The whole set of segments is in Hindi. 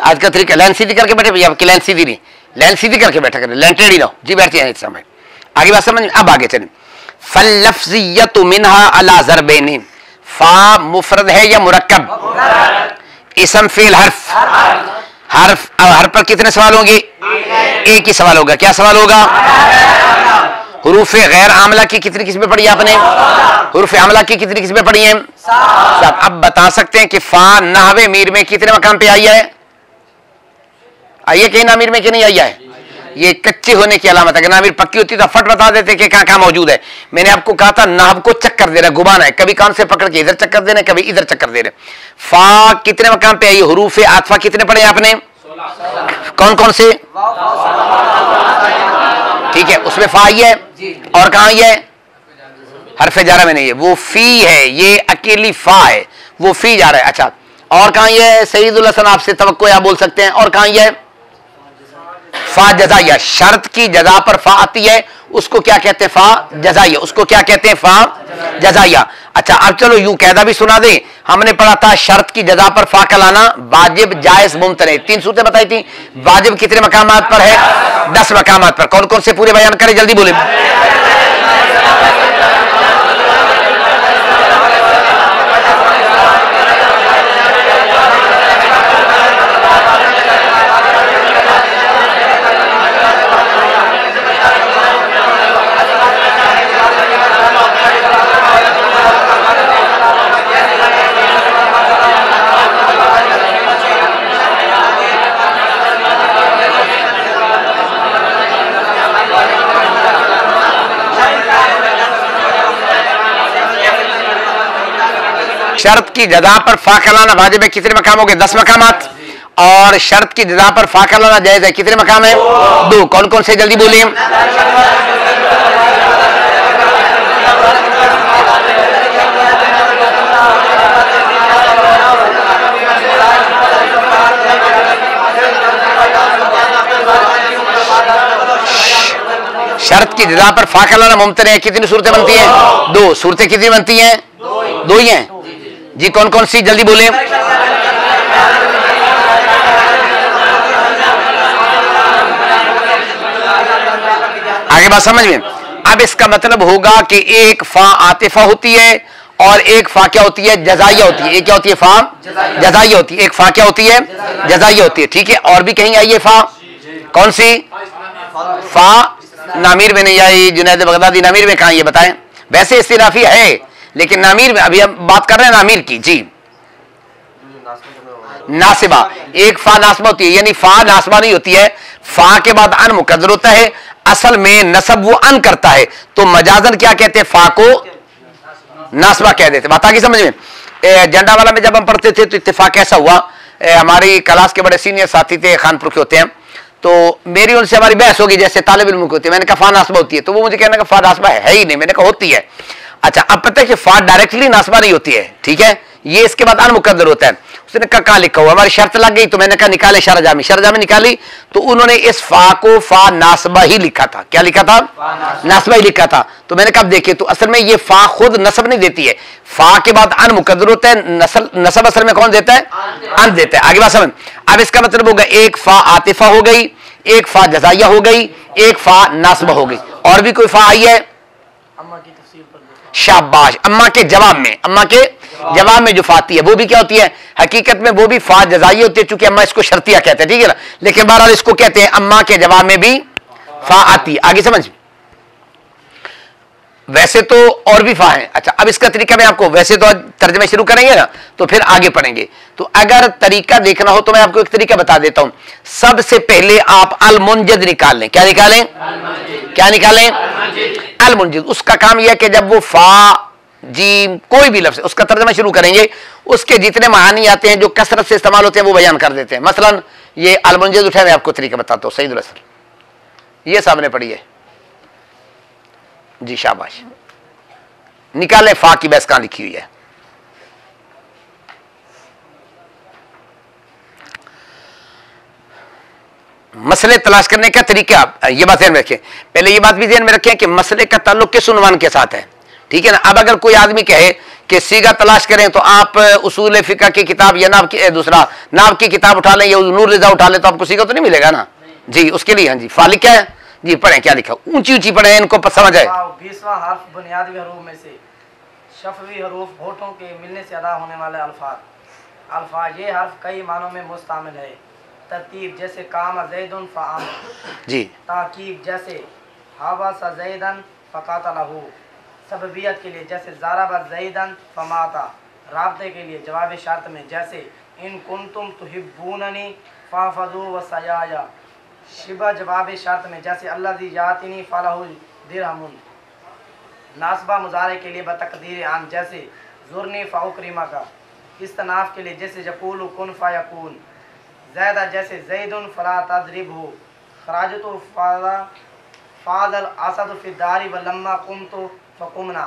आज का तरीका लाइन सीधी करके बैठे भैया, आपकी लाइन सीधी नहीं, लाइन सीधी करके बैठा करें, लाइन टेढ़ी लो जी, बैठते हैं इस समय। आगे बात समझ में, अब आगे चलें। फल्लफ्ज़िय्यतु मिन्हा अला ज़रबैनि, फा मुफरद है या मुरक्कब? इसम फेल हर्फ, हर्फ हर पर कितने सवाल होंगे? एक ही सवाल होगा। क्या सवाल होगा? हुरूफ गैर आमला की कितनी किस्में पढ़ी आपने? हुरूफ आमला की कितनी किस्में पढ़ी हैं? सब। अब बता सकते हैं कि फा नहवे मीर में कितने मकाम पे आई है? आइए कहीं नामीर में कि नहीं आई है? ये कच्चे होने की अलामत है। अगर नामीर पक्की होती तो फट बता देते कि कहां कहां मौजूद है। मैंने आपको कहा था नाहव को चक्कर देना, घुमाना है, कभी कान से पकड़ के इधर चक्कर देना, कभी इधर चक्कर देना। फा कितने मकाम पे आई? हुरूफ आतफा कितने पढ़े आपने? कौन कौन से? ठीक है, उसमें फा आई है और कहां आई है? हरफे जारा में नहीं है, वो फी है, ये अकेली फा है, वो फी जा रहा है। अच्छा, और कहां है? सईदुल हसन आपसे तवक्को आप बोल सकते हैं। और कहां है? फा जज़ाइया, शर्त की जजा पर फा आती है, उसको क्या कहते हैं? फा जज़ाइया। उसको क्या कहते हैं? फा जज़ाइया। अच्छा, अब चलो यूं कहदा भी सुना दे। हमने पढ़ा था शर्त की जजा पर फा का लाना वाजिब, जायज, मुमतने, 3 सूरतें बताई थी। वाजिब कितने मकामात पर है? 10 मकामात पर। कौन कौन से पूरे बयान करें, जल्दी बोले। शर्त की जजा पर फा का लाना वाजिब है, कितने मकाम हो गए? 10 मकामात। और शर्त की जजा पर फा का लाना जायज है, कितने मकाम है? 2। कौन कौन से, जल्दी बोलिए। शर्त की जजा पर फा का लाना मुमतन है, कितनी सूरतें बनती हैं? 2। सूरतें कितनी बनती हैं? 2 ही हैं जी। कौन कौन सी, जल्दी बोले। आगे बात समझ में। अब इसका मतलब होगा कि एक फा आतिफा होती है और एक फा क्या होती है? जज़ाइया होती है। एक क्या होती है? फा जज़ाइया होती है। एक फा क्या होती है? जज़ाइया होती है। ठीक है, और भी कहीं आई है फा? कौन सी? फा नामीर में नहीं आई। जुनैद बगदादी नामीर में कहां, ये बताएं। वैसे इस्तिनाफी है लेकिन नामीर में, अभी हम बात कर रहे हैं नामीर की जी। नासिबा, एक फा नासिबा होती है, यानी फा नासिबा नहीं होती है, फा के बाद अन मुकद्दर होता है। असल में नसब वो अन करता है, तो मजाजन क्या कहते हैं? फा को नासिबा कह देते। बात आगे समझ में। झंडा वाला में जब हम पढ़ते थे तो इत्तेफाक ऐसा हुआ, हमारी क्लास के बड़े सीनियर साथी थे, खानपुर के होते हैं, तो मेरी उनसे हमारी बहस होगी जैसे तालिब इल्म की होती है। मैंने कहा फा नासिबा होती है, तो वो मुझे कहने का फा नासिबा है ही नहीं। मैंने कहा होती है। अच्छा, अब पता है कि फा डायरेक्टली नासिबा नहीं होती है, ठीक है, ये इसके बाद अन मुकद्दर होता है। उसने कहा कहां लिखा हुआ? हमारी शर्त लग गई तो मैंने कहा निकाले शरजामी। शरजामी निकाली तो उन्होंने इस फा को फा नासिबा ही लिखा था। क्या लिखा था? नासिबा ही लिखा था। तो मैंने कहा देखिए, तो असल में ये फा खुद नसब नहीं देती है, फा के बाद अन मुकद्दर होता है। नसब असल में कौन देता है? अन देता है। आगे बात समझ। अब इसका मतलब होगा एक फा आतिफा हो गई, एक फा जज़ाइया हो गई, एक फा नासिबा हो गई। और भी कोई फा आई है? शाबाश, अम्मा के जवाब में, अम्मा के जवाब में जो फा आती है वो भी क्या होती है? हकीकत में वो भी फा जज़ाइया होती है, चूंकि अम्मा इसको शर्तिया कहते हैं, ठीक है ना। लेकिन बहरहाल इसको कहते हैं अम्मा के जवाब में भी फा आती है। आगे समझ। वैसे तो और भी फा है। अच्छा, अब इसका तरीका मैं आपको, वैसे तो तर्जमे शुरू करेंगे ना तो फिर आगे पढ़ेंगे, तो अगर तरीका देखना हो तो मैं आपको एक तरीका बता देता हूं। सबसे पहले आप अल मुंजद निकाल लें। क्या निकालें? क्या निकालें? अल मुंजद। उसका काम यह है कि जब वो फा जीम कोई भी लफ्ज़ उसका तर्जमा शुरू करेंगे, उसके जितने मानी आते हैं जो कसरत से इस्तेमाल होते हैं वो बयान कर देते हैं। मसलन ये अल मुंजद उठा, मैं आपको तरीका बताता हूँ। सईदुल हसन, ये सामने पड़ी है जी, शाबाश। निकाले फा की बहस कहां लिखी हुई है। मसले तलाश करने का तरीका, ये बात ध्यान में रखें। पहले ये बात भी ध्यान में रखें कि मसले का ताल्लुक किस उन्वान के साथ है, ठीक है ना। अब अगर कोई आदमी कहे कि सीगा तलाश करें तो आप उसूल फिका की किताब या नाव की दूसरा नाव की किताब उठा लें या नूर रिजा उठा लें तो आपको सीगा तो नहीं मिलेगा ना जी। उसके लिए हाँ जी फा लिखा है जी, पढ़े क्या लिखा, ऊंची ऊंची पढ़े इनको समझ आए। 20वां हर्फ बुनियादी हरूफ में से शफवी हरूफ होठों के मिलने से अदा होने वाले अल्फाज। अल्फाज ये हर्फ कई मानों में मुस्तामिल है। तरतीब जैसे काम ज़ैदुन फ़आम जी, ताकीब जैसे हाबस ज़ैदन फ़क़ातलहू, सबबियत के लिए जैसे ज़रब ज़ैदन फ़माता, राब्ते के लिए जवाब शर्त में जैसे इन कुंतुम तुहिब्बूननी फ़ाफ़ज़ू व सयाया, शिबा जवाब शर्त में जैसे अल्लज़ी यातिनी फ़लहु दिरहमुन, नासबा मुजारे के लिए बतकदीर आन जैसे ज़ुरनी फ़उक्रिमा का, इस्तनाफ के लिए जैसे यक़ूलु कुन फ़यकून, ज़ैदा जैसे ज़ैदुन फ़ला तज़रिबहु, ख़राजतु फ़ाज़ल असद फ़िद्दारी व लम्मा कुमतु फ़कुमना,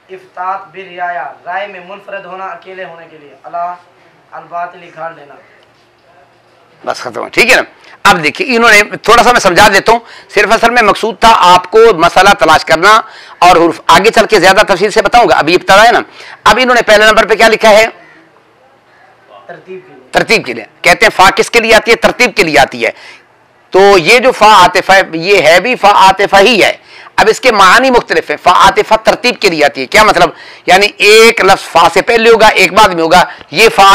इफ़्तात बिरियाया राय में मुनफरद होना अकेले होने के लिए, अला अलबातिली घाट लेना। बस खत्म है, ठीक है ना। अब देखिए इन्होंने थोड़ा सा मैं समझा देता हूं, सिर्फ असल में मकसूद था आपको मसला तलाश करना और हुर्फ आगे चल के ज्यादा तफसील से बताऊंगा, अभी इब्तदा है ना। अब इन्होंने पहले नंबर पे क्या लिखा है, तरतीब के लिए। कहते हैं फा किसके लिए आती है, तरतीब के लिए आती है। तो ये जो फा आतिफा ये है भी फा आतिफा ही है। अब इसके मानी मुख्तलिफ है। फा आतिफा तरतीब के लिए आती है, क्या मतलब, यानी एक लफ्ज फा से पहले होगा एक बाद में होगा। ये फा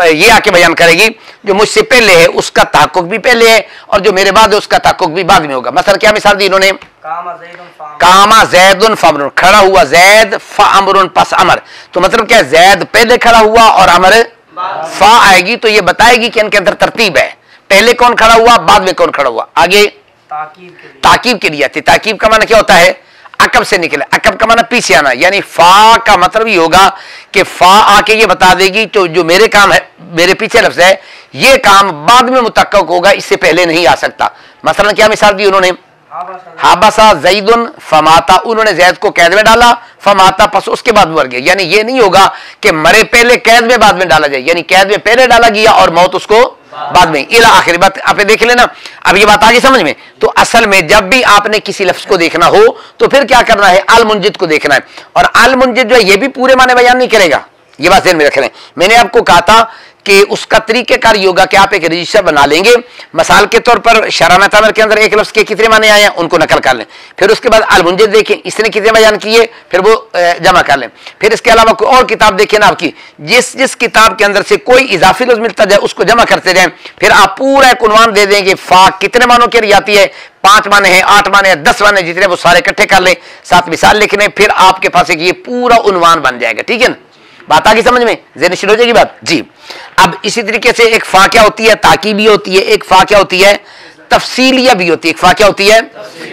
ये आके बयान करेगी जो मुझसे पहले है उसका तहक्कुक भी पहले है और जो मेरे बाद है उसका तहक्कुक भी बाद में होगा। मतलब क्या मिसाल दी इन्होंने, कामा ज़ैदुन फ़अमरुन, खड़ा हुआ जैद फ़अमरुन पस अमर। तो मतलब क्या, जैद पहले खड़ा हुआ और अमर फा आएगी तो ये बताएगी कि इनके अंदर तरतीब है, पहले कौन खड़ा हुआ बाद में कौन खड़ा हुआ। आगे ताकीब के लिए आती। ताकीब का माना क्या होता है, अकब से निकले, अकब का माना पीछे आना, यानी फा का मतलब ये होगा कि फा आके ये बता देगी तो जो मेरे काम है, मेरे पीछे लफ्ज है, ये काम बाद में मुतक्कक होगा, इससे पहले नहीं आ सकता। मसलन क्या मिसाल दी उन्होंने, हाबसा ज़ैदुन फमाता, उन्होंने जैद को कैद में डाला, फमाता पस उसके बाद मर गया। यानी ये नहीं होगा कि मरे पहले कैद में बाद में डाला जाए, यानी कैद में पहले डाला गया और मौत उसको बाद में। इला आखिरी बात आप देख लेना। अब ये बात आगे समझ में। तो असल में जब भी आपने किसी लफ्ज को देखना हो तो फिर क्या करना है, अल मुंजिद को देखना है। और अल मुंजिद जो है ये भी पूरे माने बयान नहीं करेगा, ये बात ध्यान में रख लें। मैंने आपको कहा था कि उसका तरीक़ेकार ये होगा कि आप एक रजिस्टर बना लेंगे, मिसाल के तौर पर शराना तामर के अंदर एक लफ्ज के कितने माने आए हैं उनको नकल कर लें, फिर उसके बाद अल मुंजिद देखें इसने कितने बयान किए, फिर वो जमा कर लें। फिर इसके अलावा कोई और किताब देखें ना आपकी, जिस जिस किताब के अंदर से कोई इजाफी लफ्ज मिलता जाए उसको जमा करते जाएं। फिर आप पूरा एक उन्वान दे देंगे, फा कितने मानों के लिए आती है, 5 माने हैं, 8 माने हैं, 10 माने, जितने वो सारे इकट्ठे कर लें, साथ मिसाल लिख लें, फिर आपके पास एक ये पूरा उन्वान बन जाएगा। ठीक है ना, बात आगे समझ में, ज़हन शुरू हो जाएगी बात जी। अब इसी तरीके से एक फा क्या होती है, ताकीबी होती है, एक फा क्या होती है, तफसीलिया भी होती है। एक फा क्या होती है,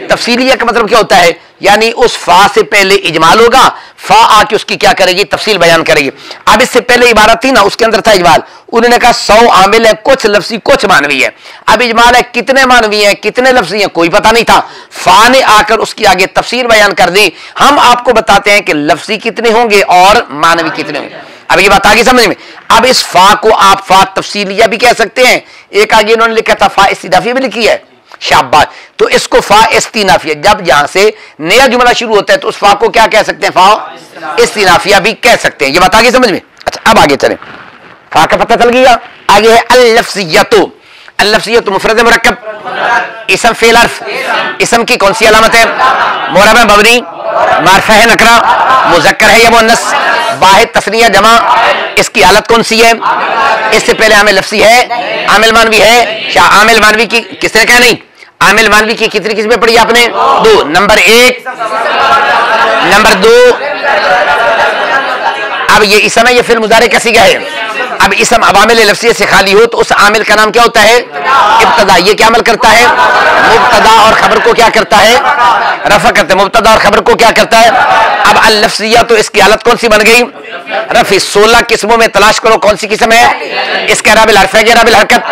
तफसीलिया का मतलब क्या होता है, यानी उस फा से पहले इजमाल होगा, फा आके उसकी क्या करेगी, तफसील बयान करेगी। अब इससे पहले इबारत थी ना, उसके अंदर था इजमाल, उन्होंने कहा 100 आमिल है, कुछ लफ्जी कुछ मानवी है। अब इजमाल है, कितने मानवी हैं कितने लफ्जी हैं कोई पता नहीं था, फा ने आकर उसकी आगे तफसील बयान कर दी। हम आपको बताते हैं कि लफ्जी कितने होंगे और मानवी कितने होंगे। अब ये बात आगे समझ में। अब इस फा को आप फा तफसीलिया भी कह सकते हैं, एक आगे इन्होंने लिखा था फा इस्तिनाफिया भी लिखी है, शाबाश। तो इसको फा इस्तिनाफिया, जब जहां से नया जुमला शुरू होता है तो उस फा को क्या कह सकते हैं, फा इस्तिनाफिया भी कह सकते हैं। ये बात आगे समझ में। अच्छा अब आगे चलें, फा का पता चल गया। आगे है अल-लफ्ज़ियतु। अल-लफ्ज़ियतु मुफ़रद मुरक्कब, इसम फेल हर्फ, इसम की कौन सी अलामत है, मुअर्रब है मबनी, मारफा है नकरा, मुज़क्कर है या मुअन्नस, वाहिद तस्निया जमा, इसकी हालत कौन सी है, इससे पहले आमिल लफ्ज़ी है, आमिल मानवी है। क्या आमिल मानवी की किसने कहा, नहीं, आमिल मानवी की कितनी किस्में पढ़ी आपने, 2। Number 1, number 2। अब ये इसम है, ये फिर मुजारे का सीगा है। अब इसम अवामिल लफ्ज़ियत से खाली हो तो उस आमिल का नाम क्या होता है, इब्तदा। ये क्या अमल करता है, मुब्तदा और खबर को क्या करता है, रफ़ा करता है, मुब्तदा और खबर को क्या करता है। अब अल-लफ्ज़िया तो इसकी हालत कौन सी बन गई, रफ़ी। 16 किस्मों में तलाश करो कौन सी किस्म है, इसके इराबिल हर्फ है, इराबिल हरकत,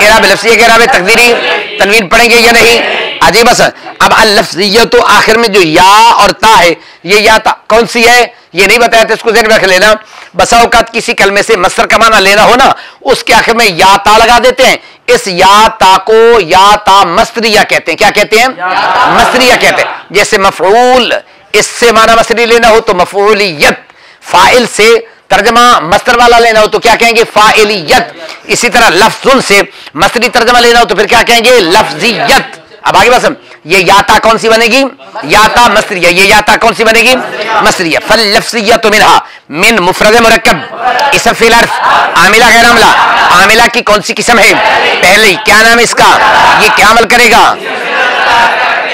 इराबिल लफ्ज़ी, इराबिल तकदीरी, तनवीन पढ़ेंगे या नहीं, अजी बस। अब अल-लफ्ज़िया तो आखिर में जो या और ता है, ये या ता कौन सी है ये नहीं बताया, तो इसको ज़हन रख लेना। बसा औकात किसी कलमे से मस्दर का माना लेना हो ना, उसके आखिर में या ता लगा देते हैं। इस या ता को या ता मस्दरिया कहते हैं। क्या कहते हैं, मस्दरिया कहते हैं। जैसे मफऊल, इससे माना मस्दरी लेना हो तो मफऊलियत, फाइल से तर्जमा मस्तर वाला लेना हो तो क्या कहेंगे फाइलियत। इसी तरह लफ्जुन से मस्तरी तर्जमा लेना हो तो फिर क्या कहेंगे लफ्जियत। अब आगे बस ये याता कौन सी बनेगी याता मस्तरिया, ये याता कौन सी बनेगी मस्तरिया। फल लफ्जियत मिनहा मिन मुफरद मुरक्कब इसम फिल हर्फ आमिला गैर आमिला। आमिला की कौन सी किस्म है पहले क्या नाम है इसका, ये क्या अमल करेगा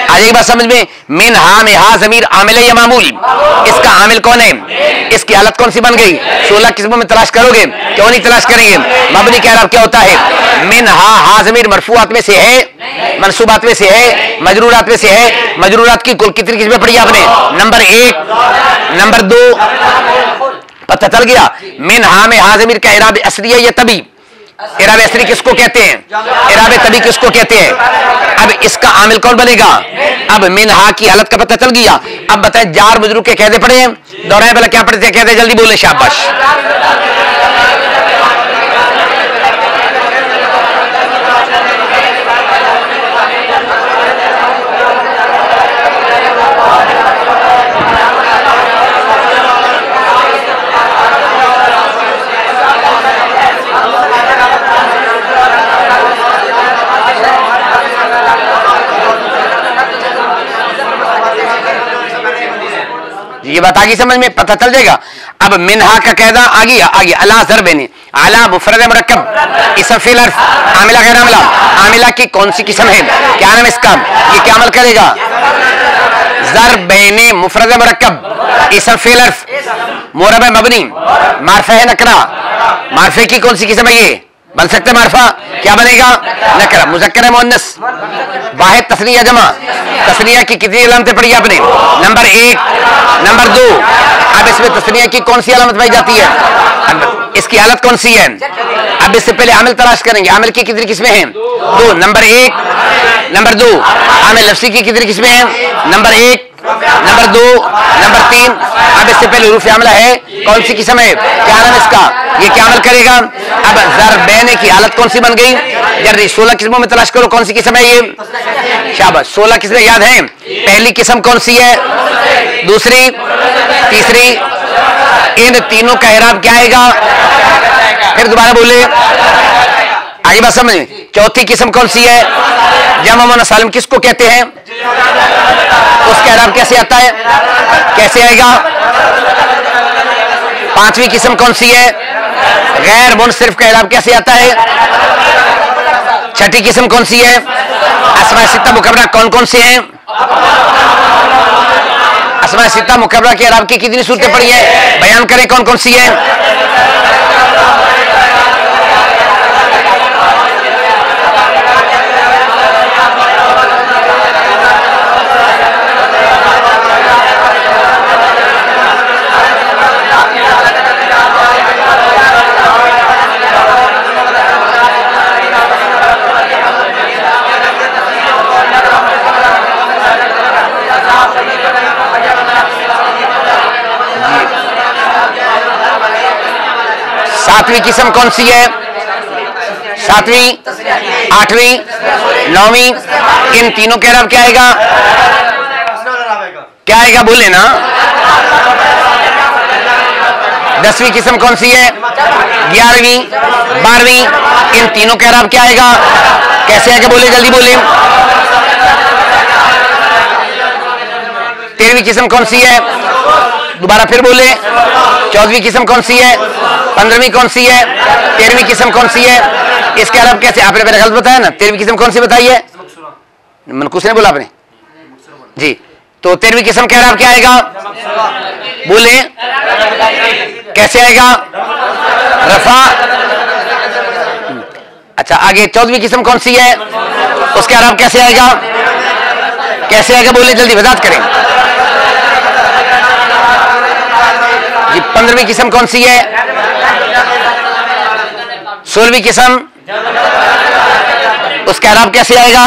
आ जाएगी बात समझ में। मिन हा में हा जमीर आमिल या मामूल, इसका आमिल कौन है, इसकी हालत कौन सी बन गई। 16 किस्मों में तलाश करोगे, क्यों नहीं तलाश करेंगे। मबनी का इराब क्या होता है मिन हा जमीर मरफूआत में से है, मंसूबात में से है, मजरूरात में से है। मजरूरात की कुल कितनी किस्में पढ़ी आपने, नंबर 1 नंबर 2 पता चल गया। मिन हा में हा जमीर का इराब असली है या तभी, इराब असली किसको कहते हैं, इराब तभी किसको कहते हैं। अब इसका आमिल कौन बनेगा, अब मिन हा की हालत का पता चल गया। अब बताएं जार मजरूर के कहते पढ़े हैं, दोहराए पहले क्या पढ़ते कहते जल्दी बोले शाबाश। ये बात आगे समझ में पता चल जाएगा। अब मिनहा का कहना आ गया अला ज़रबैनी अला मुफरद मुरक्कब इसम फिल हर्फ आमिला गैर आमिला। आमिला की कौन सी किस्म है, क्या नाम इसका, ये क्या अमल करेगा। ज़रबैनी मुफरद मुरक्कब इसम फिल हर्फ मुरब मबनी मारफा है नकरा। मारफे की कौन सी किस्म है, ये बन सकते हैं मारफा, क्या बनेगा नकरा। मुज़क्कर है मुअन्नस वाहिद तस्निया जमा। तस्निया की कितनी अलामतें पढ़ी आपने, नंबर 1 नंबर 2। अब इसमें तस्निया की कौन सी अलामत पाई जाती है, इसकी हालत कौन सी है। अब इससे पहले आमिल तलाश करेंगे, आमिल की कितनी किस्में हैं 2, नंबर 1 नंबर 2। आमिल लफ्ज़ी की कितनी किस्में हैं, नंबर 1 नंबर 2 नंबर 3। अब इससे पहले हुरूफ आमला है, कौन सी किस्म है, क्या नाम इसका, ये क्या अमल करेगा। अब ज़रबैन की हालत कौन सी बन गई, जल्दी 16 किस्मों में तलाश करो कौन सी किस्म है ये, शाबाश 16 किस्में याद हैं। पहली किस्म कौन सी है, दूसरी तीसरी, इन तीनों का इराब क्या आएगा, फिर दोबारा बोले आगे बात समझ। चौथी किस्म कौन सी है, जमा मुअन्नस सालिम किसको कहते हैं, उसका इराब कैसे आता है, कैसे आएगा। पांचवी किस्म कौन सी है, गैर मुनसरिफ का इराब कैसे आता है। छठी किस्म कौन सी है, अस्मा सित्ता मुकर्ररा कौन कौन से हैं। अस्मा सित्ता मुकर्ररा के इराब की कितनी सूरतें पड़ी है, बयान करें कौन कौन सी है। सातवीं किस्म कौन सी है, सातवीं, आठवीं, नौवीं, इन तीनों के इराब क्या आएगा, क्या आएगा बोले ना। 10वीं किस्म कौन सी है, 11वीं, 12वीं, इन तीनों का इराब क्या आएगा, कैसे आएगा बोले जल्दी बोले। 13वीं किस्म कौन सी है, दोबारा फिर बोले। 14वीं किस्म कौन सी है, 15वीं कौन सी है, 13वीं किस्म कौन सी है, इसके अरब कैसे, आपने मेरा गलत बताया ना। 13वीं किस्म कौन सी बताइए, मनकूस ने बोला आपने जी। तो 13वीं किस्म के अरब क्या आएगा बोले, कैसे आएगा, रफा। अच्छा आगे 14वीं किस्म कौन सी है, उसके अरब कैसे आएगा, कैसे आएगा बोले जल्दी वजाहत करें जी। 15वीं किस्म कौन सी है, 16वीं किस्म, उसका इराब कैसे आएगा,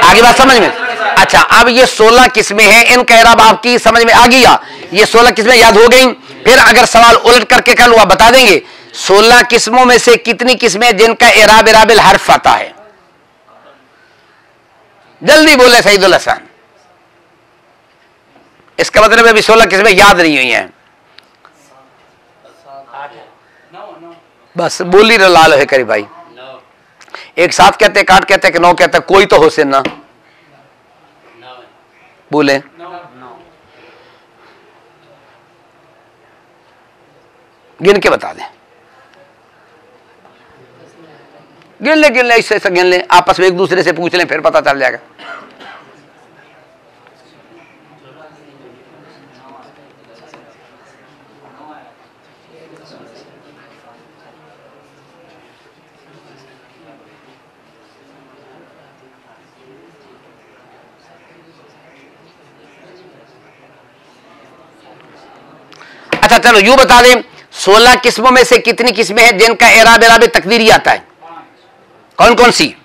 आगे बात समझ में। अच्छा अब ये 16 किस्में हैं, इनका इराब आपकी समझ में आ गया, ये 16 किस्में याद हो गई। फिर अगर सवाल उलट करके कर लो आप बता देंगे 16 किस्मों में से कितनी किस्में जिनका इराब इराबिल हर्फ आता है, जल्दी बोले सईदुल हसन। इसका मतलब अभी 16 किस्में याद नहीं हुई हैं। बस बोली लाल है करी भाई, एक साथ कहते काट कहते कि 9 कहते कोई तो हो से ना बोले। गिन के बता दें, गिन ले ऐसे गिन ले, आपस में एक दूसरे से पूछ लें फिर पता चल जाएगा। अच्छा चलो यूं बता दें, 16 किस्मों में से कितनी किस्में हैं जिनका एराब एराब तकदीरी आता है? कौन कौन सी?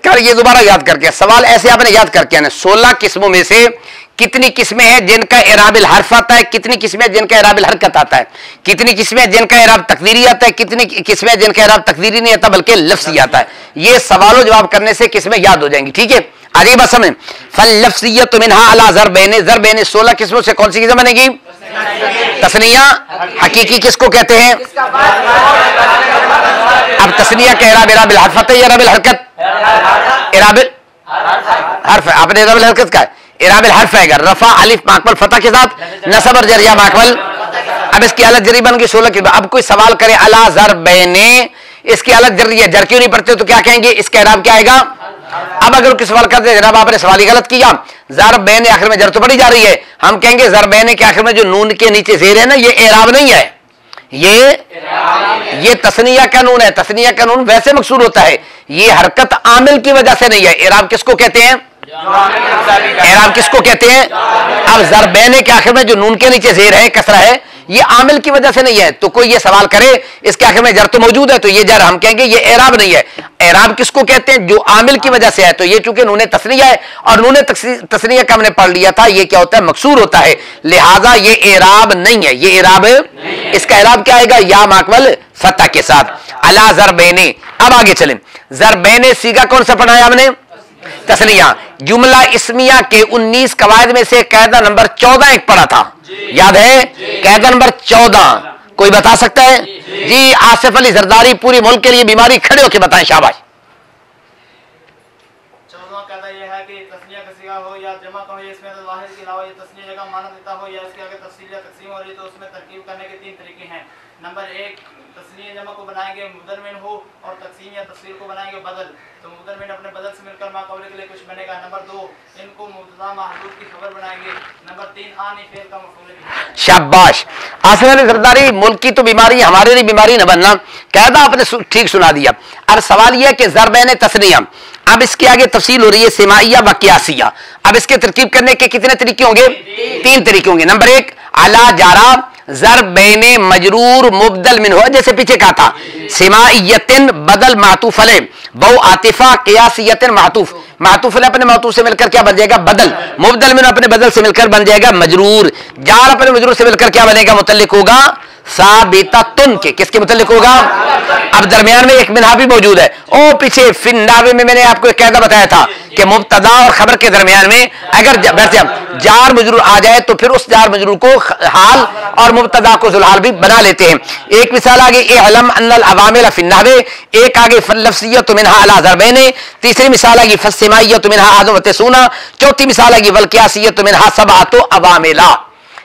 कर ये दोबारा याद करके सवाल ऐसे आपने याद करके आना, 16 किस्मों में से कितनी किस्में हैं जिनका एराबिल हर्फ आता है, कितनी किस्में जिनका एराबिल हरकत आता है, कितनी किस्में जिनका एराब तकदीरी आता है, कितनी किस्में जिनका एराब तकदीरी नहीं आता बल्कि लफ्ज़ी आता है। ये सवालों जवाब करने से किस्में याद हो जाएंगी। ठीक है, आगे बात समझ। फल लफ्ज़िय्यतु मिन्हा अला ज़रबैन, ज़रबैन 16 किस्मों से कौन सी किस्म बनेगी? तस्निया। हकीकी किसको कहते हैं? अब तस्निया का एराब एराबिल हर्फ है या एराबिल हरकत? एराबिल हर्फ है। आपने एराबिल हरकत का एराबिल हर्फ है, रफा अलिफ माकबल फतह के साथ, नसब और जरिया माकबल। अब इसकी अलग जरी बन गई 16 की। अब कोई सवाल करे अला ज़रबैने, इसकी अलग जरी है, जर क्यों नहीं पढ़ते तो क्या कहेंगे? इसका एराब क्या आएगा? अब अगर किस सवाल करते जनाब आपने सवाल ही गलत किया, ज़रबैन आखिर में जर तो पड़ी जा रही है, हम कहेंगे ज़रबैन के आखिर में जो नून के नीचे ज़ेर है ना, ये एराब नहीं है, ये तस्निया का नून है। तस्निया का नून वैसे मकसूद होता है, ये हरकत आमिल की वजह से नहीं है। एराब किसको कहते हैं? एराब किसको कहते हैं? अब ज़रबैन के आखिर में जो नून के नीचे ज़ेर है, कसरा है, ये आमिल की वजह से नहीं है। तो कोई ये सवाल करे इसके आखिर में जर तो मौजूद है, तो ये जर हम कहेंगे ये एराब नहीं है। एराब किसको कहते हैं? जो आमिल की वजह से है। तो ये चूंकि नूने तस्निया है और नूने तस्निया का हमने पढ़ लिया था, ये क्या होता है? मकसूर होता है, लिहाजा ये एराब नहीं है। ये एराब इसका एराब क्या आएगा? या माकबल फतह के साथ, अला ज़रबैने। अब आगे चलें, ज़रबैने सीगा कौन सा पढ़ा है हमने? तस्निया। जुमला इस्मिया के 19 कवायद में से कायदा नंबर 14 एक पढ़ा था, याद है? कायदा नंबर 14 कोई बता सकता है? जी आसिफ अली जरदारी पूरी मुल्क के लिए बीमारी खड़े होकर बताएं, शाबाश। 14वां कायदा यह है कि तस्निया का सिगा हो या जमा का हो, इसमें वाहिद के अलावा ये तस्निया जगह माना देता हो या इसके आगे तफसील या तकसीम हो रही है, तो उसमें तरकीब करने के 3 तरीके हैं। नंबर 1, तस्निया जमा को बनाएंगे मुदरमिन हो और तकसीम या तफसील को बनाएंगे बदल, तो मुदरमिन अपने बदल से मिलकर माकबले के लिए कुछ बनेगा। नंबर 2, इनको मुब्तदा महदूद की खबर बनाएंगे। नंबर 3, आनी फेल का मफूल है। शाबाश आसिफ अली जरदारी, मुल्क की तो बीमारी हमारे लिए बीमारी न बनना, कायदा आपने ठीक सुना दिया। अब सवाल यह कि ज़रबैन तस्निया, अब इसके आगे तफसील हो रही है सिमाइया व कियासिया। अब इसके तरकीब करने के कितने तरीके होंगे? 3 तरीके होंगे। नंबर 1, अला जारा ज़रबैन मजरूर मुबदल मिन हो, जैसे पीछे कहा था, सिमाइयतिन बदल मातूफ अलैह, बहु आतिफा कियासियतिन मातूफ, मातूफ अलैह अपने मातूफ से मिलकर क्या बन जाएगा? बदल। मुबदल मिन अपने बदल से मिलकर बन जाएगा मजरूर। जार अपने मजरूर से मिलकर क्या बनेगा? मुतल्लिक होगा साबिततुन के, किसके मुतल्लिक होगा? अब दरमियान में एक मिनहा भी मौजूद है। ओ पीछे फिन्नावे में मैंने आपको एक कायदा बताया था कि मुब्तदा और खबर के दरमियान में अगर जार मजरूर आ जाए तो फिर उस जार मजरूर को हाल और मुब्तदा को जुलहाल भी बना लेते हैं। एक मिसाल आगे इअलम अन्नल अवामिल फिन्नावे, एक आगे फल्लफ्सियत मिन्हा अला ज़रबैन, तीसरी मिसाल आगे फस्सिमाइयत मिन्हा आज़म व तसूना, चौथी मिसाल आगे वल कियासियत मिन्हा सबअतु अवामिला।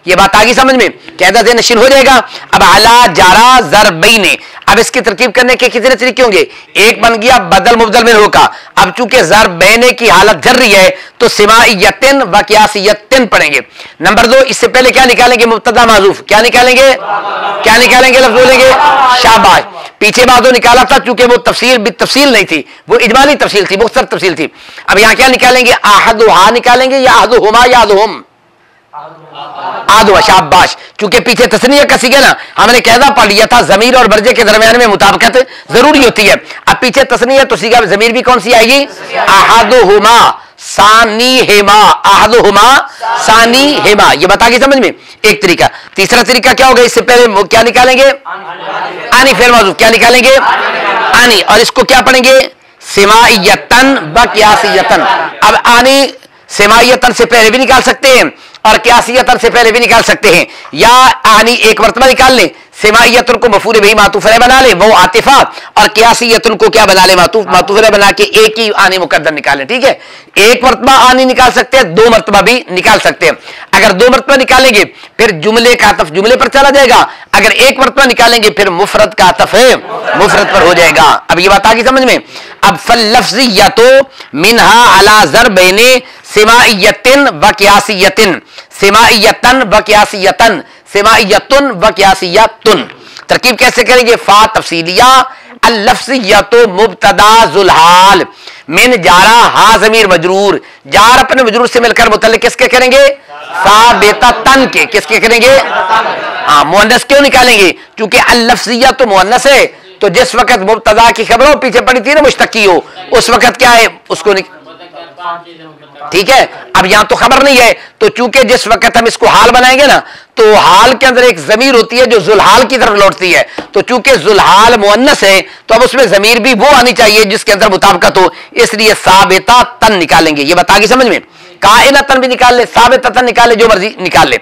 ये बात आगे समझ में कायदा से नशीन हो जाएगा। अब अला जारा ज़रबैन, अब इसकी तरकीब करने के कितने तरीके होंगे? एक बन गया बदल मुबदल में होगा। अब चूंकि ज़रबैन की हालत जर रही है तो सिमाइयतिन व कियासियतिन पढ़ेंगे। नंबर 2, इससे पहले क्या निकालेंगे? मुब्तदा माज़ूफ। क्या निकालेंगे? क्या निकालेंगे? लफ्ज़ बोलेंगे, शाबाश। पीछे बात निकाला था चूंकि वो तफसील भी तफसील नहीं थी, वो इजमाली तफसील थी, मुख्तसर तफसील थी। अब यहां क्या निकालेंगे? आहदुहा निकालेंगे या आहदुहुमा या आहदुहुम? आदो शाबाश। चूंकि पीछे तस्नीया का सीगा ना, हमने कहना पढ़ लिया था जमीर और बर्जे के दरमियान में मुताबिकत जरूरी होती है। अब पीछे तस्नीया तो सीगा जमीर भी कौन सी आएगी? अहदुहुमा सानीहिमा, अहदुहुमा सानीहिमा। ये बता के समझ में एक तरीका। तीसरा तरीका क्या होगा? इससे पहले क्या निकालेंगे? आनी फेल मौजूद। क्या निकालेंगे? आनी। और इसको क्या पढ़ेंगे? सिमाइयतन व कियासियतन। अब आनी सिमाइयतन से पहले भी निकाल सकते हैं और कियासियतन से पहले भी निकाल सकते हैं, या आनी एक मरतबा निकाल लें, सिमाइयतन को मफूल बिही मातूफ अलैह बना ले वो आतिफा, और कियासियतन को क्या बना ले? मातूफ अलैह बना के एक ही आनी मुकद्दर निकालें। ठीक है, एक मरतबा आनी निकाल सकते हैं, दो मरतबा भी निकाल सकते हैं। अगर दो मरतबा निकालेंगे फिर जुमले का आतफ जुमले पर चला जाएगा, अगर एक मरतबा निकालेंगे फिर मुफरद का आतफ है मुफरद पर हो जाएगा। अब ये बात आ गई समझ में। अब फल्लफ्ज़िय्यतु मिनहा अला ज़रबैनि सिमाइयतिन व कियासियतिन, सिमाइयतन व कियासियतन, सिमाइयतुन व कियासियतुन। तरकीब कैसे करेंगे? फा तफसीलिया, अल्लफ्ज़ियतु मुब्तदा ज़ुलहाल, मिन जारा हा ज़मीर मजरूर, जार अपने मजरूर से मिलकर मुतल्लिक़ किसके करेंगे? साबिततन के। किसके करेंगे? हाँ, मुअन्नस क्यों निकालेंगे? क्योंकि अल्लफ्ज़िया तो मुअन्नस है, तो जिस वक्त मुब्तदा की खबर हो पीछे पड़ी थी ना मुश्तकी हो, उस वक्त क्या है? उसको ठीक है। अब यहां तो खबर नहीं है, तो चूंकि जिस वक्त हम इसको हाल बनाएंगे ना, तो हाल के अंदर एक जमीर होती है जो जुलहाल की तरफ लौटती है, तो चूंकि जुलहाल मुअन्नस है तो अब उसमें जमीर भी वो आनी चाहिए जिसके अंदर मुताबिकत हो, इसलिए साबिता तन निकालेंगे। ये बता के समझ में। काइनतन भी निकाल ले, साबिततन निकाल ले, जो मर्जी निकाल ले।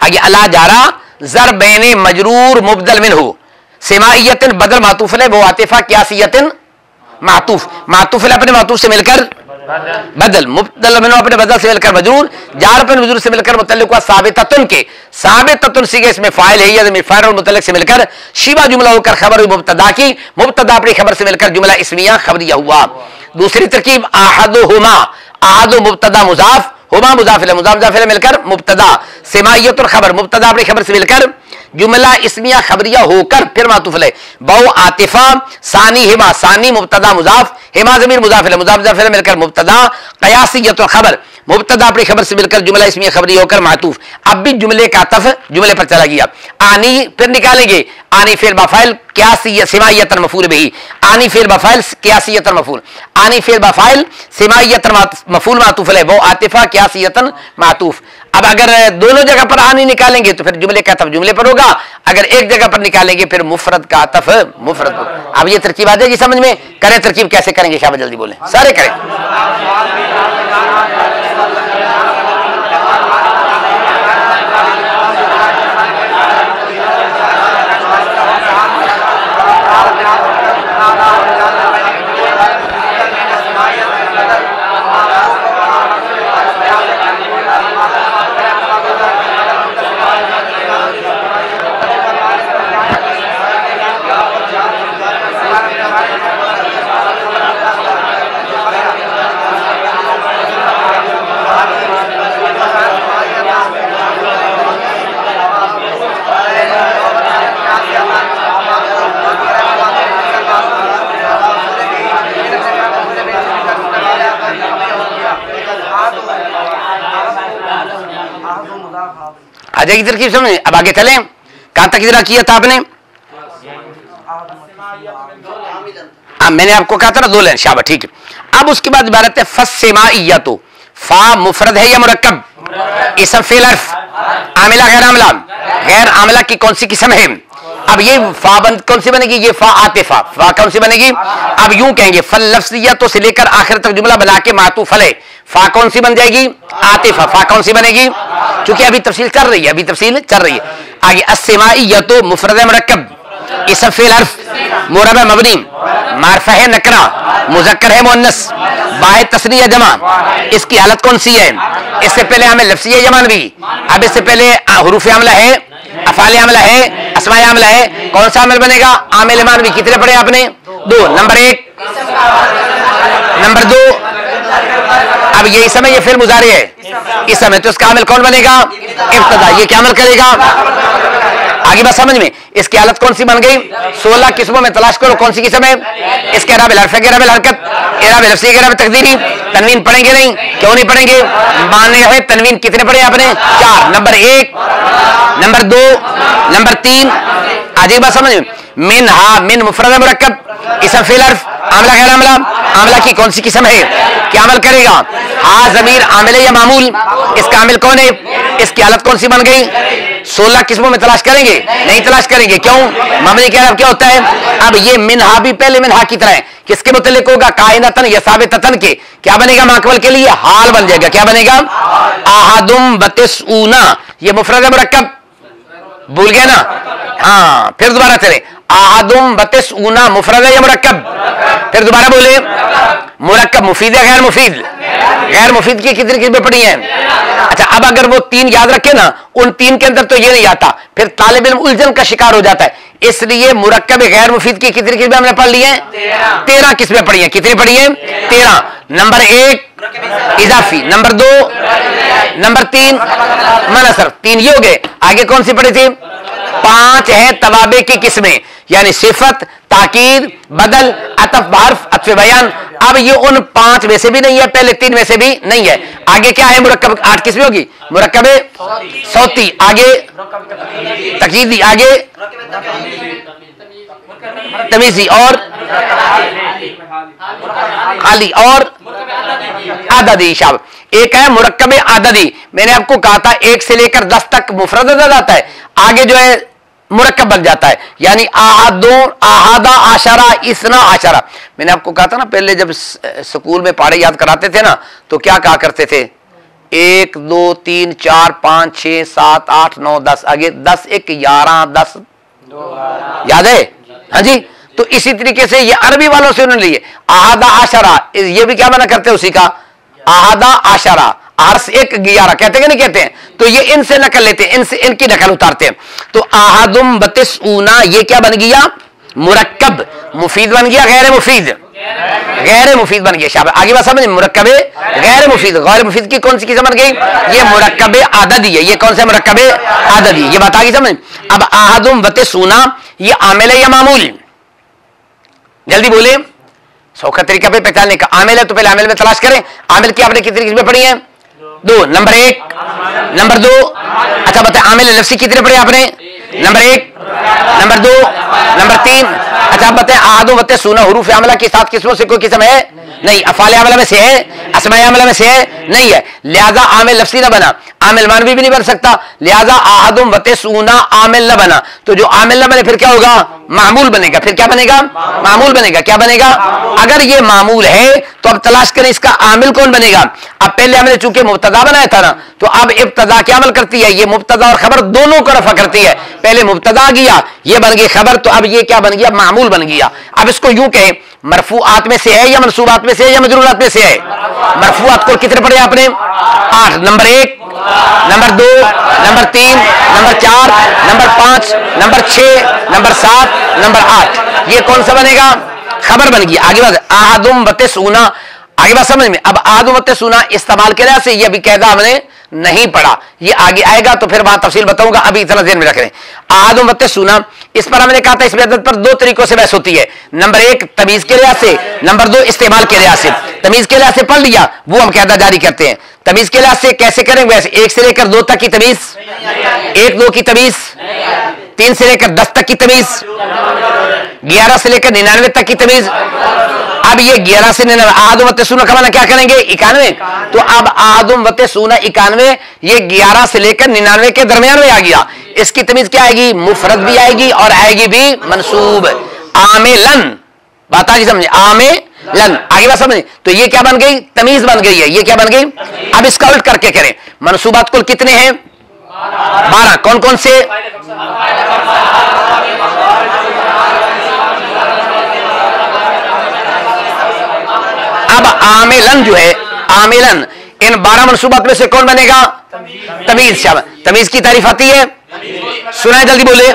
आगे अला जारा ज़रबैनि मजरूर मुबदल मिनहु, सिमाइयतिन बदल मातूफ है वो आतिफा, कियासियतिन मातूफ, मातूफ अपने मातूफ से मिलकर बदल, मुबदल मिनहु अपने बदल से मिलकर मजरूर, जार अपने मजरूर से मिलकर मुतल्लिक़ हुआ साबिततुन के, साबिततुन सीगे इसमें फाइल है, या फाइल और मुतल्लिक़ से मिलकर शिबा जुमला होकर खबर हुई मुब्तदा की, मुब्तदा अपनी खबर से मिलकर जुमला इस्मिया खबरिया हुआ। दूसरी तरकीब अहदुहुमा, अहदु मुब्तदा मुजाफ, हुमा मुजाफ इलैह, मुजाफ मुजाफ इलैह मिलकर मुब्तदा, सिमाइयतुल खबर, मुब्तदा अपनी खबर से मिलकर जुमला इस्मिया खबरिया होकर फिर मातूफ अलैह, बहु आतिफा, सानी हिमा, सानी मुब्तदा मुजाफ, हिमा ज़मीर मुजाफ इलैह, मुजाफ मुजाफ इलैह मिलकर मुब्तदा, क़यासियतुल खबर, मुब्तदा अपनी खबर से मिलकर जुमला इस्मिया खबरिया होकर मातूफ। अब भी जुमले का आतफ जुमले पर चला गया। आनी फिर निकालेंगे, आनी फिर बफ़ाइल सिमाइयतन मफूल बिही, आनी फिर बफ़ाइल कियासियतन मफूल, आनी फिर बफ़ाइल सिमाइयतन मफूल मातूफ अलैह वो आतिफा कियासियतन मातूफ। अब अगर दोनों जगह पर आनी निकालेंगे तो फिर जुमले का आतफ जुमले पर होगा, अगर एक जगह पर निकालेंगे फिर मुफरद का आतफ मुफरद पर। अब ये तरकीब आ जाएगी समझ में। करें तरकीब कैसे करेंगे? शाबाश जल्दी बोले, सारे करें। आ जाएगी तरकीब समझ। अब आगे चलें, कहां तक इजरा किया था आपने? मैंने आपको कहा था ना दो लें, शाबाश ठीक है। अब उसके बाद इबारत है फस्सिमाइयतु, फा मुफरद है या मुरक्कब? इसम फेल हर्फ, आमिला गैर आमिला, गैर आमिला की कौन सी किस्म है? अब ये फा कौन सी बनेगी? ये फा आतिफा, फा कौन सी बनेगी? अब यूं कहेंगे फल लफ्ज़ियतु से लेकर आखिर तक जुमला बना के मातूफ अलैह, फा कौन सी बन जाएगी? आतिफा। फा कौन सी बनेगी? क्योंकि अभी तफसील चल रही है, अभी तफसील चल रही है। आगे अस्सिमाइयतु मुफरद मुरक्कब, इसम फेल हर्फ, मुरब मबनी, मारफा है नकरा, मुज़क्कर है मुअन्नस, बाय तस्नीया जमा, इसकी हालत कौन सी है? इससे पहले हमें लफ्ज़िया जमान भी, अब इससे पहले हुरूफ आमला है, अफ़ाल आमला है, अस्माए आमला है, कौन सा आमिल बनेगा? आमिल मान भी। कितने पढ़े आपने? दो। नंबर एक, नंबर दो। अब ये इस समय ये फिर मुजारे है, इस समय तो इसका आमिल कौन बनेगा? इब्तिदा। ये क्या अमल करेगा? आगे बात समझ में? इसकी हालत कौन सी बन गई? 16 किस्मों में तलाश करो कौन सी किस्म है? इसके अराब हरफ के अराब हरकत, अराब लफ्ज़ी के अराब तकदीरी। तनवीन पढ़ेंगे नहीं, क्यों नहीं पढ़ेंगे? माने है तनवीन कितने पढ़े आपने? 4। Number 1, number 2, number 3। आगे बात समझ में? मिन हा मिन मुफरद मुरक्कब, इसम फेल हर्फ, आमला गैर आमला। आमला की कौन सी किस्म है? क्या अमल करेगा? हा ज़मीर आमिल या मामूल? इसका आमिल कौन है? इसकी हालत कौन सी बन गई? 16 किस्मों में तलाश करेंगे नहीं तलाश करेंगे, क्यों? मबनी के अरब क्या होता है? अब ये मिनहा भी पहले मिनहा की तरह है, किसके मुतल्लिक होगा? कायनतन या साबिततन के। क्या बनेगा? माकबल के लिए हाल बन जाएगा। क्या बनेगा? आहदुम बतिसूना, ये मुफरद मुरक्कब, भूल गया ना? हाँ, फिर दोबारा चले। आहदुम बतिसूना मुफरद या मुरक्कब? फिर दोबारा बोले। मुरक्कब मुफीद या गैर मुफीद? गैर मुफीद की कितनी किस्में पड़ी हैं? अच्छा, अब अगर वो 3 याद रखे ना, उन 3 के अंदर तो ये नहीं आता, फिर तालिब इल्म उलझन का शिकार हो जाता है। इसलिए मुरक्कब गैर मुफीद की कितनी किस्में हमने पढ़ ली हैं? 13 किस्में पढ़ी हैं। कितनी पढ़ी हैं? 13। नंबर 1 इजाफी, नंबर 2, नंबर 3 मनसर। 3 ये हो गए। आगे कौन सी पढ़ी थी? 5 है तवाबे की किस्में, यानी सिफत, ताकीद, बदल, अतफ, हर्फ, अत्व बयान। अब ये उन 5 में से भी नहीं है, पहले 3 में से भी नहीं है। आगे क्या है? मुरक्कब 8 किस्में होगी। मुरक्कब सौती, आगे तकीदी, आगे तमीजी और खाली और आददी। शाब एक है मुरक्कब आददी। मैंने आपको कहा था 1 से लेकर 10 तक मुफरद अदद आता है, आगे जो है मुरक्कब बन जाता है, यानी आहादा आशरा, इसना आशरा। मैंने आपको कहा था ना, पहले जब स्कूल में पढ़े याद कराते थे ना, तो क्या कहा करते थे? 1 2 3 4 5 6 7 8 9 10, आगे 10 1 11 10 याद है? हाँ जी। तो इसी तरीके से ये अरबी वालों से उन्होंने लिए आहादा आशरा, ये भी क्या बना करते हैं उसी का? आहादा आशरा, अर्स 1 11 कहते हैं नहीं कहते हैं? तो ये इनसे नकल लेते हैं, इनसे इनकी नकल उतारते हैं। तो आहदुम बतिसूना ये क्या बन गया? मुरक्कब। मुफीद बन गया गैर मुफीद? गैर मुफीद बन गया। शाबाश, आगे बात समझ। मुरक्कब गैर मुफीद, गैर मुफीद की कौन सी किस्म बन गई? ये मुरक्कब आददी है। ये कौन सा मुरक्कब आददी? ये बात आगे समझ। अब आहदुम बतिसूना ये आमिल है या मामूल? जल्दी बोले, सौखा तरीका पे पहचानने का। आमिल है तो पहले आमिल में तलाश करें। आमिल की आपने कितनी किस्में पढ़ी हैं? 2। Number 1, number 2। अच्छा बताए आमिल लफ्ज़ी कितने पढ़े आपने? Number 1, number 2, number 3। अच्छा बताए आहदु बते सुना हुरूफ आमला की 7 किस्मों से कोई किस्म है? नहीं। अफ़ाल आमला में से है? अस्माए आमला में से है? नहीं है। लिहाजा आमिल लफ्ज़ी ना बना, आमिल मानवी भी नहीं बन सकता। लिहाजा आहदुम बते सुना आमिल न बना, तो जो आमिल न बने फिर क्या होगा? मामूल बनेगा। फिर क्या बनेगा? मामूल बनेगा। क्या बनेगा? अगर ये मामूल है तो अब तलाश करें इसका आमिल कौन बनेगा। अब पहले हमने चूंकि मुब्तदा बनाया था ना, तो अब इब्तदा क्या अमल करती है? ये मुब्तदा और खबर दोनों को रफा करती है। पहले मुब्तदा आ गया, ये बन गई खबर, तो अब ये क्या बन गया? मामूल बन गया। अब इसको यूं कहें, मरफूआत में से है या मनसूबात में से है या मजरूरात में से है? मरफूआत को कितने पढ़े आपने? 8। Number 1, number 2, number 3, number 4, number 5, number 6, number 7, number 8। ये कौन सा बनेगा? खबर बन गई। आगे बात आहदुम बते सुना, आगे बात समझ में। अब आहदुम बते सुना इस्तेमाल के लिहाज से ये भी कहदा हमने नहीं पढ़ा, ये आगे आएगा तो फिर वहां तफसील बताऊंगा, अभी इतना ध्यान में रख लें। आहदुम बते सुना, इस पर हमने कहा था इसमें अदद पर 2 तरीकों से बहस होती है। नंबर 1 तमीज के लिहाज से, नंबर 2 इस्तेमाल के लिहाज से। तमीज के लिहाज से पढ़ लिया, वो हम कहदा जारी करते हैं। तमीज के लिहाज से कैसे करेंगे? वैसे 1 से लेकर 2 तक की तमीज, 1 2 की तमीज, 3 से लेकर 10 तक की तमीज, 11 से लेकर 99 तक की तमीज। अब ये 11 से 99 आहदुम वते सुना का माना क्या करेंगे? 91। तो अब आहदुम वते सुना 91, ये 11 से लेकर 99 के दरमियान में आ गया। इसकी तमीज क्या आएगी? मुफरद भी आएगी और आएगी भी मंसूब। आमिलन, बात आगे समझे? आमिलन, आगे बात समझे? तो ये क्या बन गई? तमीज बन गई है। ये क्या बन गई? अब इसका उल्ट करके करें। मंसूबात कुल कितने हैं? 12। कौन कौन से? अब आमिलन जो है, आमिलन इन 12 मनसूबात में से कौन बनेगा? तमीज। शाबाश, तमीज की तारीफ आती है? सुनाए जल्दी बोले।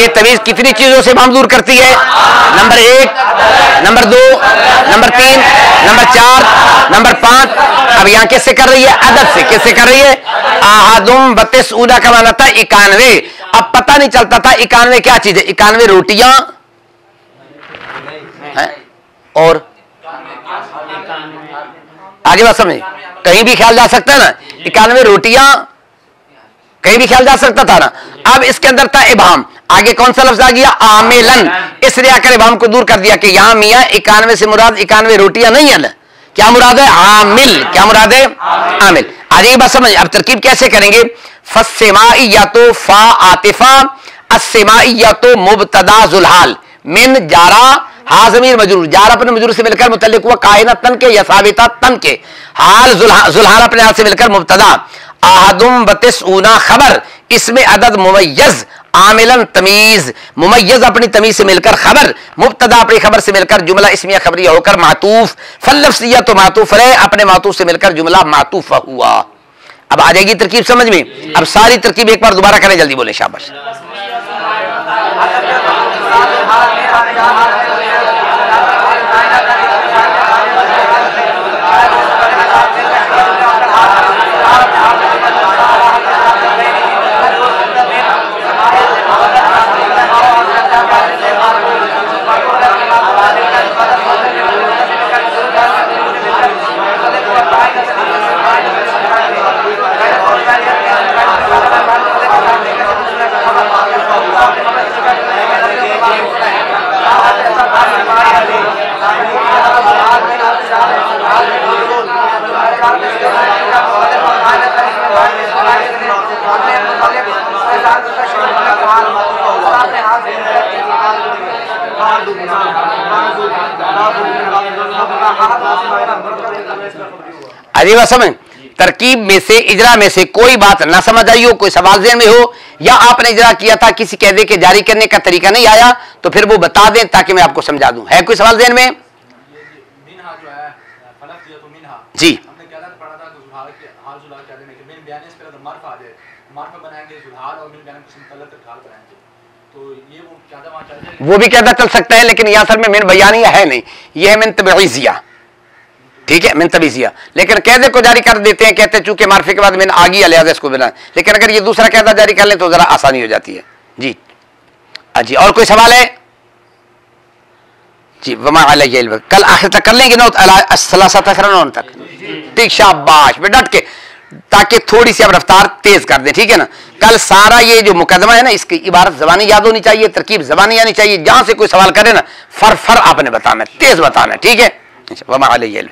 ये तमीज कितनी चीजों से इबाहम दूर करती है? Number 1, number 2, number 3, number 4, number 5। अब यहां किससे कर रही है? अदद से। किससे कर रही है? आहदुम बतिसूना का माना था 91। अब पता नहीं चलता था 91 क्या चीज है। 91 रोटियां है और आगे बात समझ, कहीं भी ख्याल जा सकता है ना, 91 रोटियां कहीं भी ख्याल जा सकता था ना। अब इसके अंदर था इबाहम, आगे कौन सा लफ्ज आ गया? आमिलन। इसलिए आकर इबाहम को दूर कर दिया कि यहां मियां 91 से मुराद 91 रोटियां नहीं है ना, क्या मुराद है? आमिल। क्या मुराद है? आमिल। आगे बात समझ। अब तरकीब कैसे करेंगे? फस्सेमाई या तो फा आतिफा, अस्सेमाई या तो मुबतदा जुलहाल, मिन जारा हा ज़मीर मजरूर, जार अपने मजरूर से मिलकर मुतल्लिक हुआ कायना तन के या साबिता तन के, हाल जुलहाल अपने हाल से मिलकर मुबतदा, आहदुम बतिसूना खबर, इसमें अदद मुमय्यज, आमिलन तमीज, मुमय्यज अपनी तमीज से मिलकर खबर, मुबतदा अपनी खबर से मिलकर जुमला इसमिया खबरिया होकर मातूफ, फल्लफ्सिया तो मातूफ है अपने मातूफ से मिलकर जुमला मातूफ हुआ। अब आ जाएगी तरकीब समझ में। अब सारी तरकीब एक बार दोबारा करें, जल्दी बोले शाबाश। अजीब समझ। तरकीब में से इजरा में से कोई बात ना समझ आई हो, कोई सवाल ज़हन में हो, या आपने इजरा किया था किसी कहदे के जारी करने का तरीका नहीं आया, तो फिर वो बता दें ताकि मैं आपको समझा दूं। है कोई सवाल ज़हन में? जी वो भी कहता चल सकता है, लेकिन यहां सर में मिन बयानिया है नहीं, यह है मिन तबईजिया। ठीक है, मिन तबईजिया। लेकिन कहदे को जारी कर देते हैं, कहते हैं चूंकि मार्फे के बाद मिन आ गई लिहाजा इसको बिना, लेकिन अगर ये दूसरा कहदा जारी कर लें तो जरा आसानी हो जाती है। जी जी, और कोई सवाल है? जी वमा अलैहि, कल आखिर तक कर लेंगे नौ तक। ठीक, शाबाश पे डट के, ताकि थोड़ी सी अब रफ्तार तेज कर दें। ठीक है ना, कल सारा ये जो मुकदमा है ना, इसकी इबारत ज़बानी याद होनी चाहिए, तरकीब ज़बानी आनी चाहिए। जहां से कोई सवाल करे ना, फर आपने बताना, तेज बताना। ठीक है, वमा अलैहि।